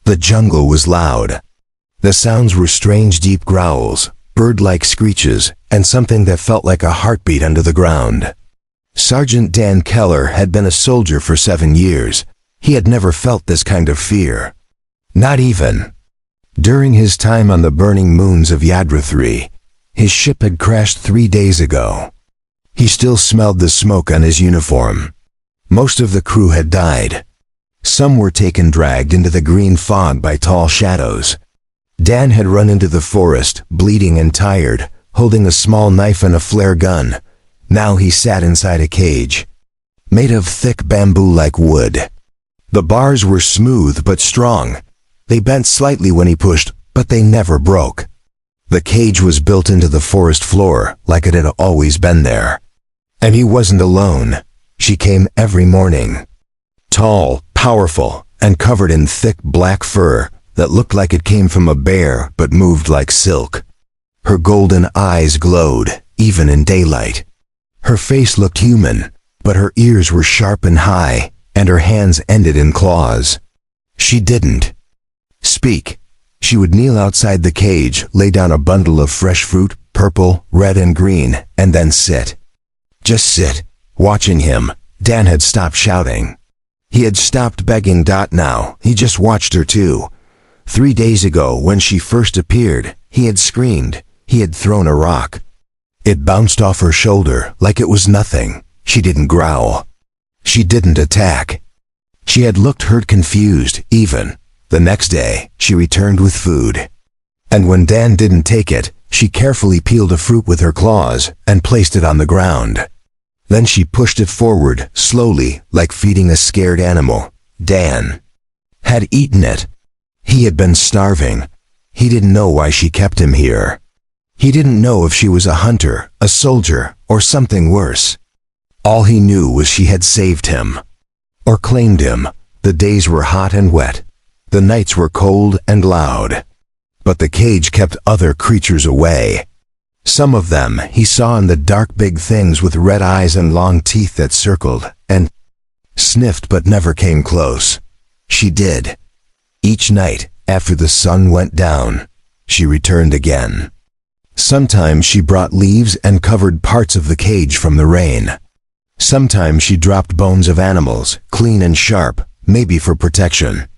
The jungle was loud. The sounds were strange deep growls, bird-like screeches, and something that felt like a heartbeat under the ground. Sergeant Dan Keller had been a soldier for 7 years. He had never felt this kind of fear. Not even during his time on the burning moons of Yadra 3. His ship had crashed 3 days ago. He still smelled the smoke on his uniform. Most of the crew had died. Some were dragged into the green fog by tall shadows. Dan had run into the forest, bleeding and tired, holding a small knife and a flare gun. Now he sat inside a cage, made of thick bamboo-like wood. The bars were smooth but strong. They bent slightly when he pushed, but they never broke. The cage was built into the forest floor, like it had always been there. And he wasn't alone. She came every morning. Tall, powerful, and covered in thick black fur that looked like it came from a bear but moved like silk. Her golden eyes glowed, even in daylight. Her face looked human, but her ears were sharp and high, and her hands ended in claws. She didn't speak. She would kneel outside the cage, lay down a bundle of fresh fruit, purple, red, and green, and then sit. Just sit. Watching him, Dan had stopped shouting. He had stopped begging. Now, he just watched her too. 3 days ago, when she first appeared, he had screamed. He had thrown a rock. It bounced off her shoulder like it was nothing. She didn't growl. She didn't attack. She had looked hurt, confused, even. The next day, she returned with food. And when Dan didn't take it, she carefully peeled a fruit with her claws and placed it on the ground. Then she pushed it forward, slowly, like feeding a scared animal. Dan had eaten it. He had been starving. He didn't know why she kept him here. He didn't know if she was a hunter, a soldier, or something worse. All he knew was she had saved him. Or claimed him. The days were hot and wet. The nights were cold and loud. But the cage kept other creatures away. Some of them he saw in the dark, big things with red eyes and long teeth that circled and sniffed but never came close. She did. Each night, after the sun went down, she returned again. Sometimes she brought leaves and covered parts of the cage from the rain. Sometimes she dropped bones of animals, clean and sharp, maybe for protection.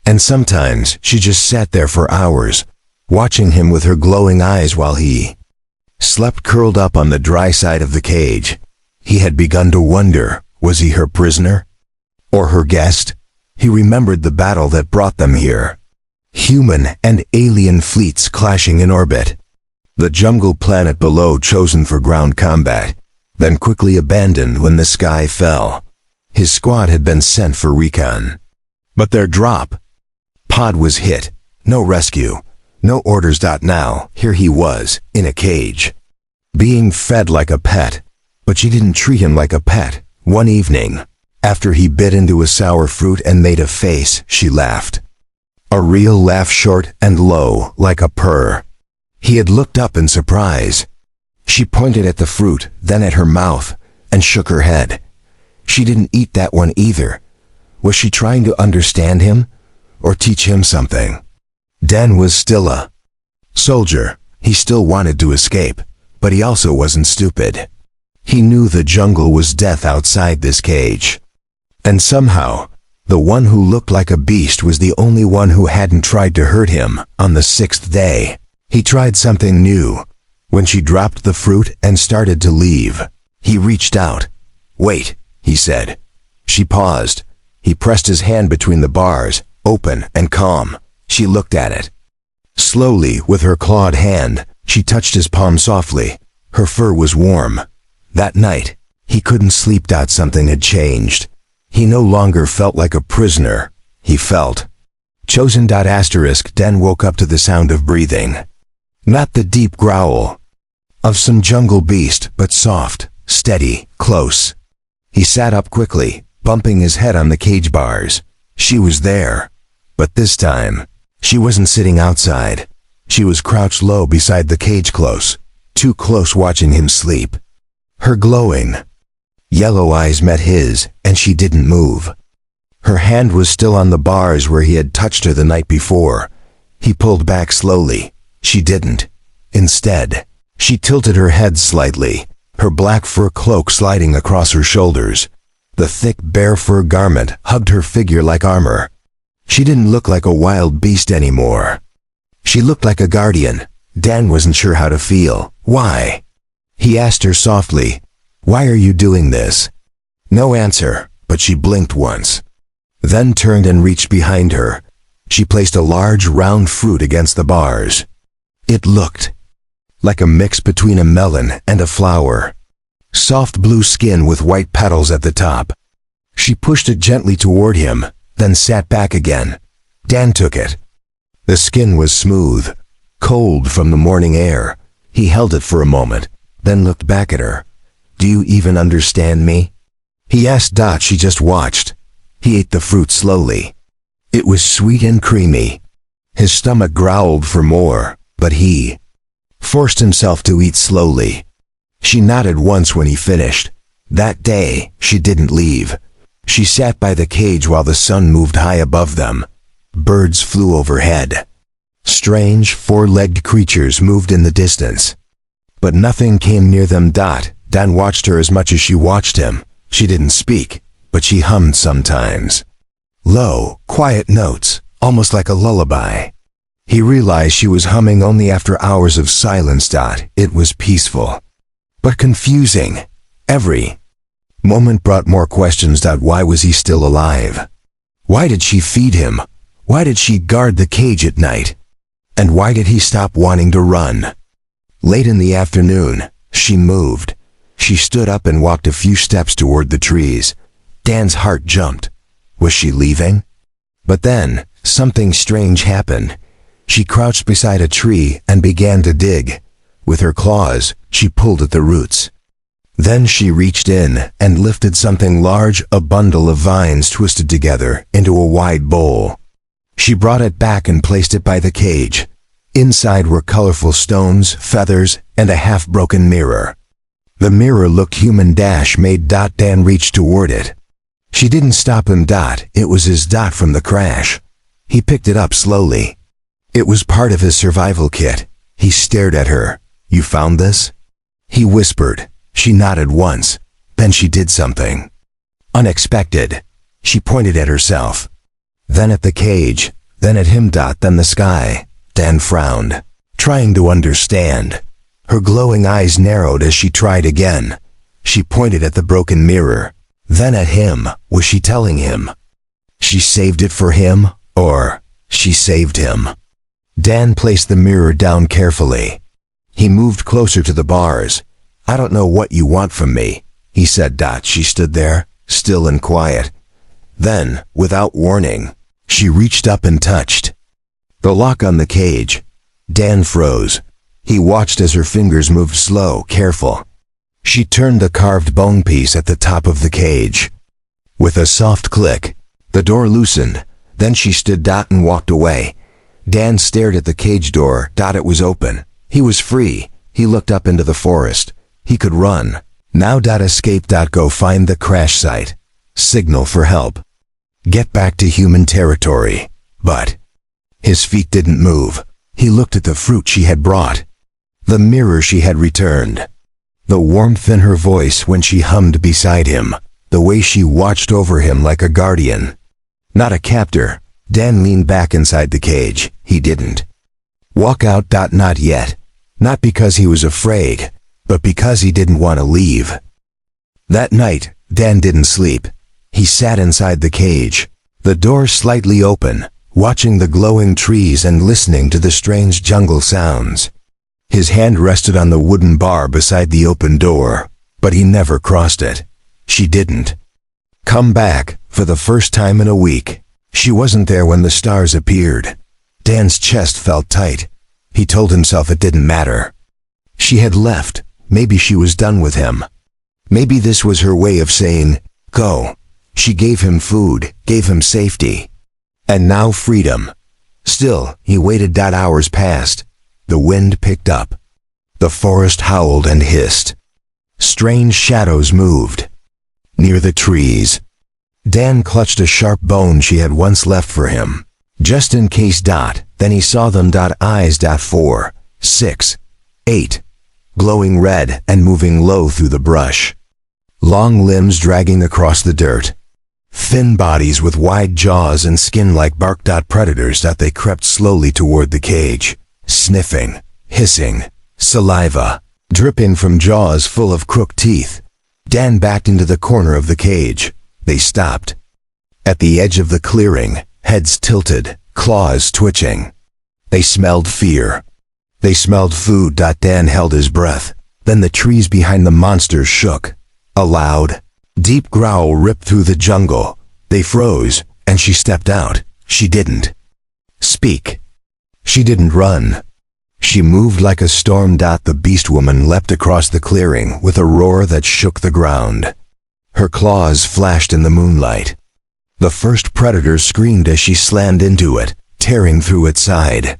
And sometimes she just sat there for hours, watching him with her glowing eyes while he slept curled up on the dry side of the cage. He had begun to wonder, was he her prisoner? Or her guest? He remembered the battle that brought them here. Human and alien fleets clashing in orbit. The jungle planet below chosen for ground combat, then quickly abandoned when the sky fell. His squad had been sent for recon. But their drop pod was hit. No rescue. No orders. Now, here he was, in a cage, being fed like a pet. But she didn't treat him like a pet. One evening, after he bit into a sour fruit and made a face, she laughed. A real laugh, short and low, like a purr. He had looked up in surprise. She pointed at the fruit, then at her mouth, and shook her head. She didn't eat that one either. Was she trying to understand him? Or teach him something? Dan was still a soldier. He still wanted to escape, but he also wasn't stupid. He knew the jungle was death outside this cage. And somehow, the one who looked like a beast was the only one who hadn't tried to hurt him. On the 6th day, he tried something new. When she dropped the fruit and started to leave, he reached out. "Wait," he said. She paused. He pressed his hand between the bars, open and calm. She looked at it. Slowly, with her clawed hand, she touched his palm softly. Her fur was warm. That night, he couldn't sleep. Something had changed. He no longer felt like a prisoner. He felt chosen. Dan woke up to the sound of breathing. Not the deep growl of some jungle beast, but soft, steady, close. He sat up quickly, bumping his head on the cage bars. She was there. But this time, she wasn't sitting outside. She was crouched low beside the cage, close, too close, watching him sleep. Her glowing yellow eyes met his, and she didn't move. Her hand was still on the bars where he had touched her the night before. He pulled back slowly. She didn't. Instead, she tilted her head slightly, her black fur cloak sliding across her shoulders. The thick, bare fur garment hugged her figure like armor. She didn't look like a wild beast anymore. She looked like a guardian. Dan wasn't sure how to feel. Why? He asked her softly, "Why are you doing this?" No answer, but she blinked once. Then turned and reached behind her. She placed a large, round fruit against the bars. It looked like a mix between a melon and a flower. Soft blue skin with white petals at the top. She pushed it gently toward him, then sat back again. Dan took it. The skin was smooth, cold from the morning air. He held it for a moment, then looked back at her. "Do you even understand me?" He asked Dot. She just watched. He ate the fruit slowly. It was sweet and creamy. His stomach growled for more, but he forced himself to eat slowly. She nodded once when he finished. That day, she didn't leave. She sat by the cage while the sun moved high above them. Birds flew overhead. Strange, four-legged creatures moved in the distance. But nothing came near them. Dan watched her as much as she watched him. She didn't speak, but she hummed sometimes. Low, quiet notes, almost like a lullaby. He realized she was humming only after hours of silence. It was peaceful, but confusing. Every moment brought more questions. Why was he still alive? Why did she feed him? Why did she guard the cage at night? And why did he stop wanting to run? Late in the afternoon, she moved. She stood up and walked a few steps toward the trees. Dan's heart jumped. Was she leaving? But then, something strange happened. She crouched beside a tree and began to dig. With her claws, she pulled at the roots. Then she reached in and lifted something large, a bundle of vines twisted together, into a wide bowl. She brought it back and placed it by the cage. Inside were colorful stones, feathers, and a half-broken mirror. The mirror looked human. Made Dan reach toward it. She didn't stop him. It was his from the crash. He picked it up slowly. It was part of his survival kit. He stared at her. "You found this?" He whispered. She nodded once. Then she did something unexpected. She pointed at herself. Then at the cage. Then at him. Then the sky. Dan frowned, trying to understand. Her glowing eyes narrowed as she tried again. She pointed at the broken mirror. Then at him. Was she telling him she saved it for him, or she saved him? Dan placed the mirror down carefully. He moved closer to the bars. "I don't know what you want from me," he said. She stood there, still and quiet. Then, without warning, she reached up and touched the lock on the cage. Dan froze. He watched as her fingers moved slow, careful. She turned the carved bone piece at the top of the cage. With a soft click, the door loosened. Then she stood and walked away. Dan stared at the cage door. It was open. He was free. He looked up into the forest. He could run. Now. Escape. Go find the crash site. Signal for help. Get back to human territory. But his feet didn't move. He looked at the fruit she had brought, the mirror she had returned, the warmth in her voice when she hummed beside him, the way she watched over him like a guardian, not a captor. Dan leaned back inside the cage. He didn't walk out. Not yet. Not because he was afraid, but because he didn't want to leave. That night, Dan didn't sleep. He sat inside the cage, the door slightly open, watching the glowing trees and listening to the strange jungle sounds. His hand rested on the wooden bar beside the open door, but he never crossed it. She didn't come back. For the first time in a week, she wasn't there when the stars appeared. Dan's chest felt tight. He told himself it didn't matter. She had left. Maybe she was done with him. Maybe this was her way of saying, "Go." She gave him food, gave him safety. And now freedom. Still, he waited. Hours passed. The wind picked up. The forest howled and hissed. Strange shadows moved near the trees. Dan clutched a sharp bone she had once left for him. Just in case. Then he saw them. Eyes. 4, 6, 8. Glowing red and moving low through the brush. Long limbs dragging across the dirt. Thin bodies with wide jaws and skin like bark. Predators. They crept slowly toward the cage, sniffing, hissing, saliva dripping from jaws full of crooked teeth. Dan backed into the corner of the cage. They stopped. At the edge of the clearing, heads tilted, claws twitching. They smelled fear. They smelled food. Dan held his breath. Then the trees behind the monsters shook. A loud, deep growl ripped through the jungle. They froze, and she stepped out. She didn't speak. She didn't run. She moved like a storm. The beastwoman leapt across the clearing with a roar that shook the ground. Her claws flashed in the moonlight. The first predator screamed as she slammed into it, tearing through its side.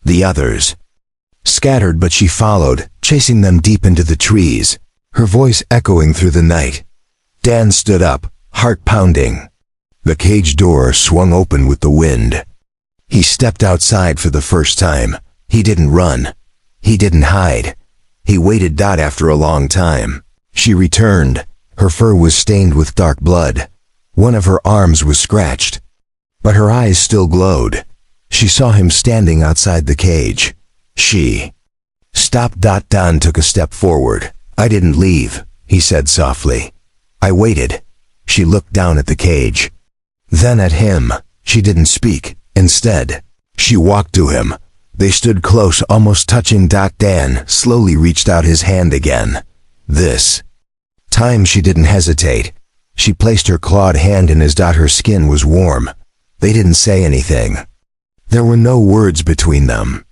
The others scattered, but she followed, chasing them deep into the trees, her voice echoing through the night. Dan stood up, heart pounding. The cage door swung open with the wind. He stepped outside for the first time. He didn't run. He didn't hide. He waited. After a long time, she returned. Her fur was stained with dark blood. One of her arms was scratched, but her eyes still glowed. She saw him standing outside the cage. She stopped. Dan took a step forward. I didn't leave, he said softly. I waited. She looked down at the cage, then at him. She didn't speak. Instead, she walked to him. They stood close, almost touching. Dan slowly reached out his hand again. This time she didn't hesitate. She placed her clawed hand in his. Her skin was warm. They didn't say anything. There were no words between them.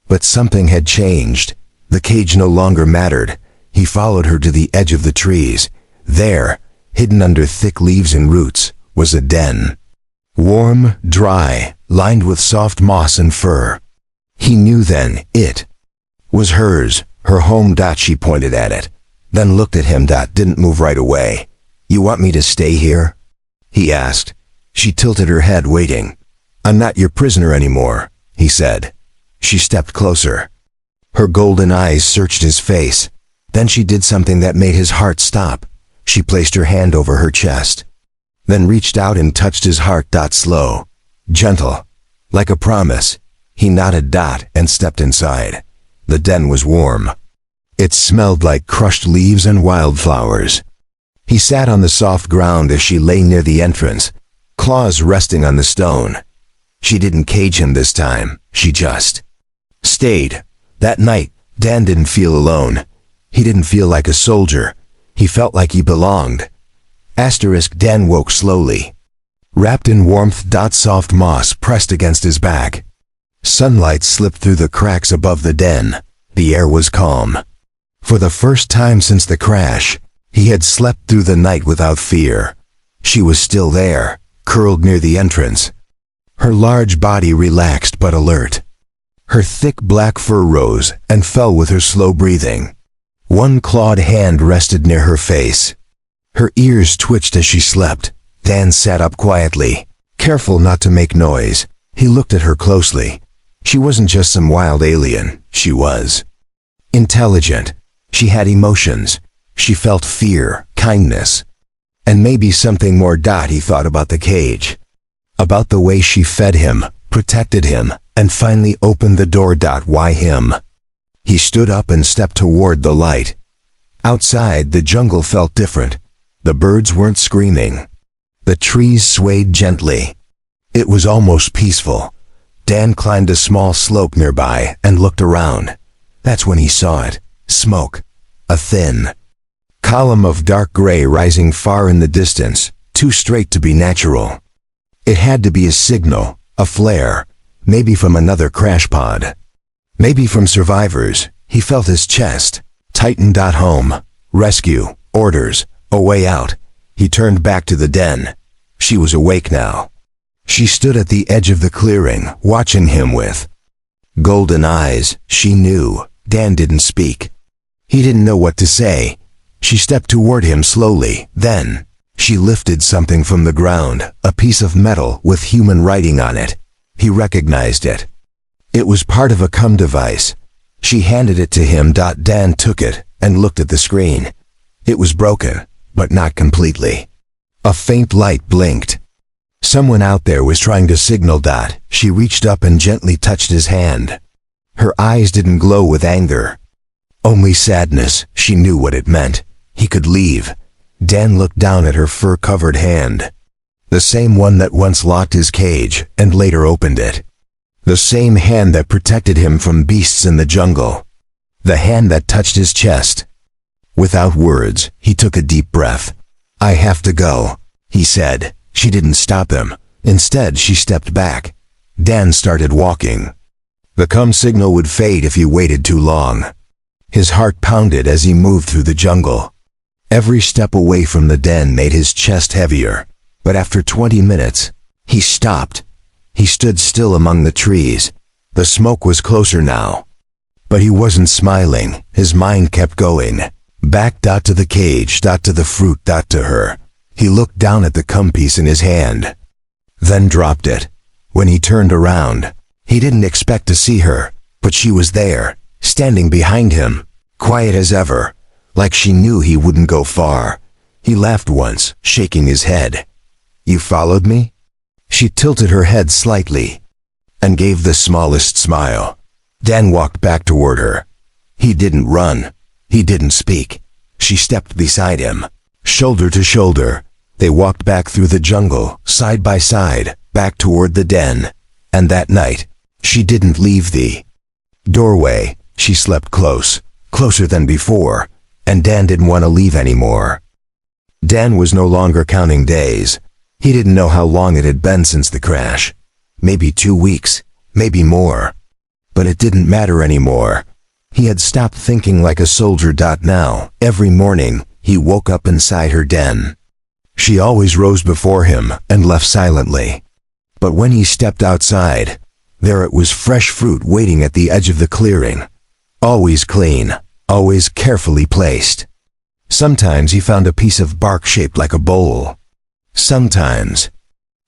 But something had changed. The cage no longer mattered. He followed her to the edge of the trees. There, hidden under thick leaves and roots, was a den. Warm, dry, lined with soft moss and fur. He knew then it was hers, her home. She pointed at it, then looked at him. Didn't move right away. You want me to stay here? He asked. She tilted her head, waiting. I'm not your prisoner anymore, he said. She stepped closer. Her golden eyes searched his face. Then she did something that made his heart stop. She placed her hand over her chest, then reached out and touched his heart. Slow, gentle, like a promise. He nodded. And stepped inside. The den was warm. It smelled like crushed leaves and wildflowers. He sat on the soft ground as she lay near the entrance, claws resting on the stone. She didn't cage him this time. She just stayed. That night, Dan didn't feel alone. He didn't feel like a soldier. He felt like he belonged. Dan woke slowly, wrapped in warmth. Soft moss pressed against his back. Sunlight slipped through the cracks above the den. The air was calm. For the first time since the crash, he had slept through the night without fear. She was still there, curled near the entrance. Her large body relaxed but alert. Her thick black fur rose and fell with her slow breathing. One clawed hand rested near her face. Her ears twitched as she slept. Dan sat up quietly, careful not to make noise. He looked at her closely. She wasn't just some wild alien. She was intelligent. She had emotions. She felt fear, kindness, and maybe something more. He thought about the cage, about the way she fed him, protected him, and finally opened the door. Why him? He stood up and stepped toward the light. Outside, the jungle felt different. The birds weren't screaming. The trees swayed gently. It was almost peaceful. Dan climbed a small slope nearby and looked around. That's when he saw it. Smoke. A thin column of dark gray rising far in the distance, too straight to be natural. It had to be a signal, a flare, maybe from another crash pod. Maybe from survivors. He felt his chest tighten. Home, rescue, orders, a way out. He turned back to the den. She was awake now. She stood at the edge of the clearing, watching him with golden eyes. She knew. Dan didn't speak. He didn't know what to say. She stepped toward him slowly, then She lifted something from the ground, a piece of metal with human writing on it. He recognized it. It was part of a cum device. She handed it to him. Dan took it and looked at the screen. It was broken, but not completely. A faint light blinked. Someone out there was trying to signal. She reached up and gently touched his hand. Her eyes didn't glow with anger, only sadness. She knew what it meant. He could leave. Dan looked down at her fur-covered hand. The same one that once locked his cage and later opened it. The same hand that protected him from beasts in the jungle. The hand that touched his chest. Without words, he took a deep breath. "I have to go," he said. She didn't stop him. Instead, she stepped back. Dan started walking. The cum signal would fade if he waited too long. His heart pounded as he moved through the jungle. Every step away from the den made his chest heavier. But after 20 minutes, he stopped. He stood still among the trees. The smoke was closer now. But he wasn't smiling. His mind kept going. Back to the cage, to the fruit, to her. He looked down at the cum piece in his hand, then dropped it. When he turned around, he didn't expect to see her, but she was there, standing behind him, quiet as ever, like she knew he wouldn't go far. He laughed once, shaking his head. "You followed me?" She tilted her head slightly and gave the smallest smile. Dan walked back toward her. He didn't run. He didn't speak. She stepped beside him, shoulder to shoulder. They walked back through the jungle, side by side, back toward the den. And that night, she didn't leave the doorway. She slept close, closer than before, and Dan didn't want to leave anymore. Dan was no longer counting days. He didn't know how long it had been since the crash. Maybe 2 weeks, maybe more. But it didn't matter anymore. He had stopped thinking like a soldier. Now, every morning, he woke up inside her den. She always rose before him and left silently. But when he stepped outside, there it was, fresh fruit waiting at the edge of the clearing. Always clean, always carefully placed. Sometimes he found a piece of bark shaped like a bowl. Sometimes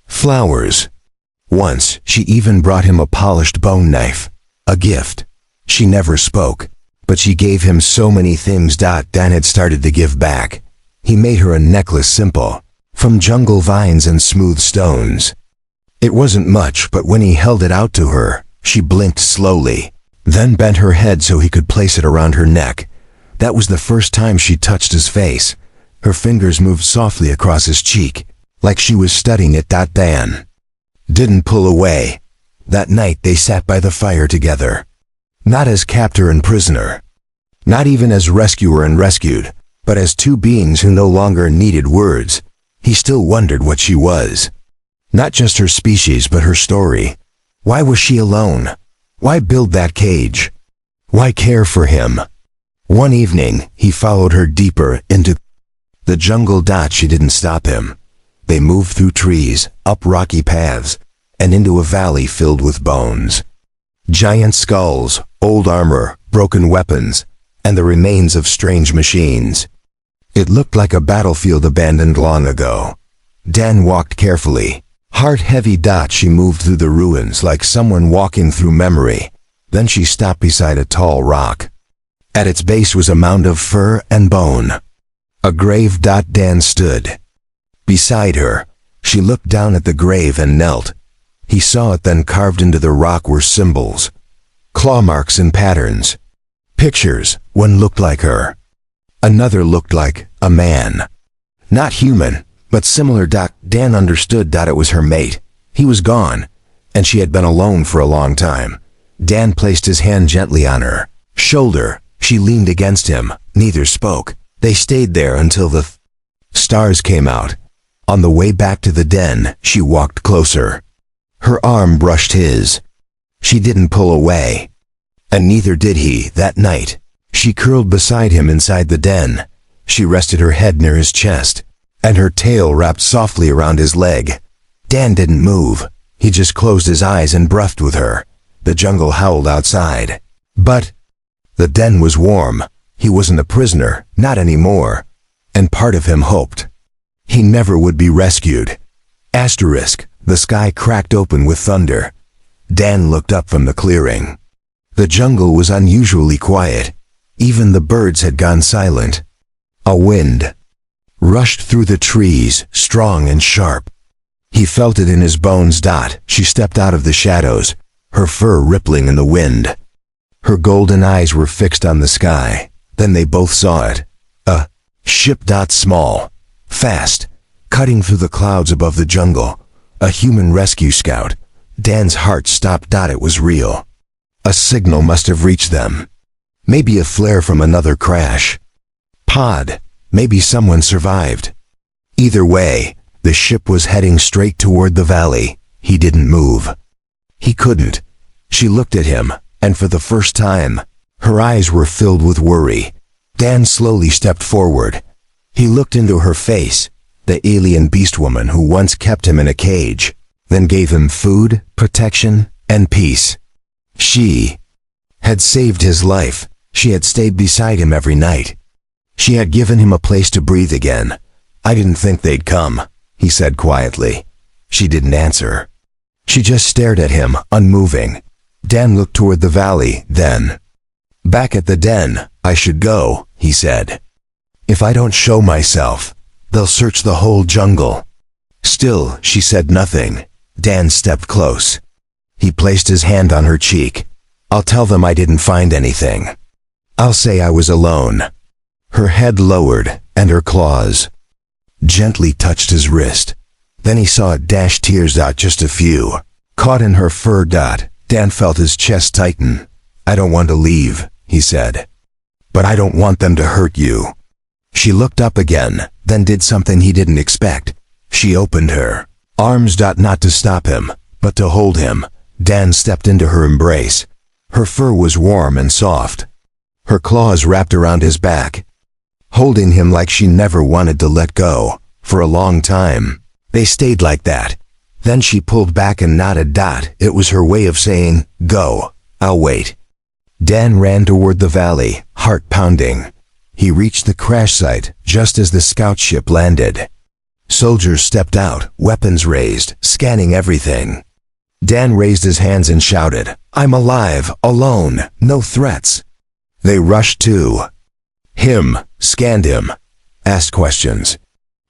flowers. Once she even brought him a polished bone knife, a gift. She never spoke, but she gave him so many things. Dan had started to give back. He made her a necklace simple, from jungle vines and smooth stones. It wasn't much, but when he held it out to her, she blinked slowly, then bent her head so he could place it around her neck. That was the first time she touched his face. Her fingers moved softly across his cheek, like she was studying it. Dan didn't pull away. That night they sat by the fire together. Not as captor and prisoner. Not even as rescuer and rescued, but as two beings who no longer needed words. He still wondered what she was. Not just her species, but her story. Why was she alone? Why build that cage? Why care for him? One evening, he followed her deeper into the jungle. She didn't stop him. They moved through trees, up rocky paths, and into a valley filled with bones. Giant skulls, old armor, broken weapons, and the remains of strange machines. It looked like a battlefield abandoned long ago. Dan walked carefully, heart heavy. She moved through the ruins like someone walking through memory. Then she stopped beside a tall rock. At its base was a mound of fur and bone. A grave. Dan stood beside her. She looked down at the grave and knelt. He saw it then. Carved into the rock were symbols, claw marks and patterns. Pictures. One looked like her. Another looked like a man. Not human, but similar. Dan understood it was her mate. He was gone, and she had been alone for a long time. Dan placed his hand gently on her shoulder. She leaned against him. Neither spoke. They stayed there until the stars came out. On the way back to the den, she walked closer. Her arm brushed his. She didn't pull away. And neither did he. That night, she curled beside him inside the den. She rested her head near his chest, and her tail wrapped softly around his leg. Dan didn't move. He just closed his eyes and breathed with her. The jungle howled outside. But the den was warm. He wasn't a prisoner, not anymore. And part of him hoped. He never would be rescued. Asterisk, the sky cracked open with thunder. Dan looked up from the clearing. The jungle was unusually quiet. Even the birds had gone silent. A wind rushed through the trees, strong and sharp. He felt it in his bones. She stepped out of the shadows, her fur rippling in the wind. Her golden eyes were fixed on the sky. Then they both saw it. A ship. Small, fast, cutting through the clouds above the jungle. A human rescue scout. Dan's heart stopped. It was real. A signal must have reached them. Maybe a flare from another crash. Pod. Maybe someone survived. Either way, the ship was heading straight toward the valley. He didn't move. He couldn't. She looked at him, and for the first time, her eyes were filled with worry. Dan slowly stepped forward. He looked into her face, the alien beastwoman who once kept him in a cage, then gave him food, protection, and peace. She had saved his life. She had stayed beside him every night. She had given him a place to breathe again. I didn't think they'd come, he said quietly. She didn't answer. She just stared at him, unmoving. Dan looked toward the valley, then. Back at the den, I should go, he said. If I don't show myself, they'll search the whole jungle. Still, she said nothing. Dan stepped close. He placed his hand on her cheek. I'll tell them I didn't find anything. I'll say I was alone. Her head lowered, and her claws gently touched his wrist. Then he saw it dash tears out, just a few, caught in her fur. Dan felt his chest tighten. I don't want to leave, he said. But I don't want them to hurt you. She looked up again, then did something he didn't expect. She opened her arms. Not to stop him, but to hold him. Dan stepped into her embrace. Her fur was warm and soft. Her claws wrapped around his back, holding him like she never wanted to let go. For a long time, they stayed like that. Then she pulled back and nodded. It was her way of saying, go, I'll wait. Dan ran toward the valley, heart pounding. He reached the crash site just as the scout ship landed. Soldiers stepped out, weapons raised, scanning everything. Dan raised his hands and shouted, I'm alive, alone, no threats. They rushed to him, scanned him, asked questions.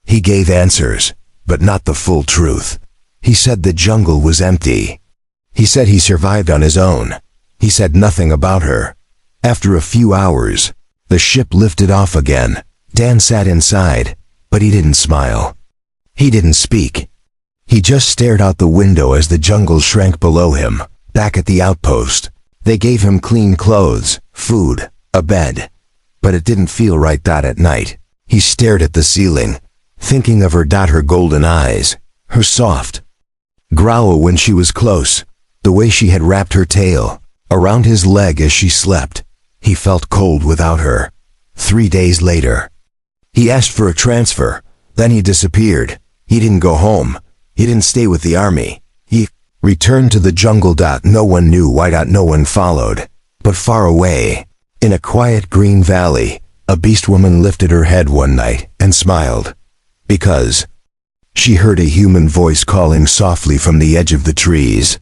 He gave answers, but not the full truth. He said the jungle was empty. He said he survived on his own. He said nothing about her. After a few hours, the ship lifted off again. Dan sat inside, but he didn't smile. He didn't speak. He just stared out the window as the jungle shrank below him. Back at the outpost, they gave him clean clothes, food, a bed. But it didn't feel right. At night, he stared at the ceiling, thinking of her. Her golden eyes, her soft growl when she was close, the way she had wrapped her tail around his leg as she slept. He felt cold without her. 3 days later, he asked for a transfer. Then he disappeared. He didn't go home. He didn't stay with the army. He returned to the jungle. No one knew why. No one followed. But far away, in a quiet green valley, a beastwoman lifted her head one night and smiled. Because she heard a human voice calling softly from the edge of the trees.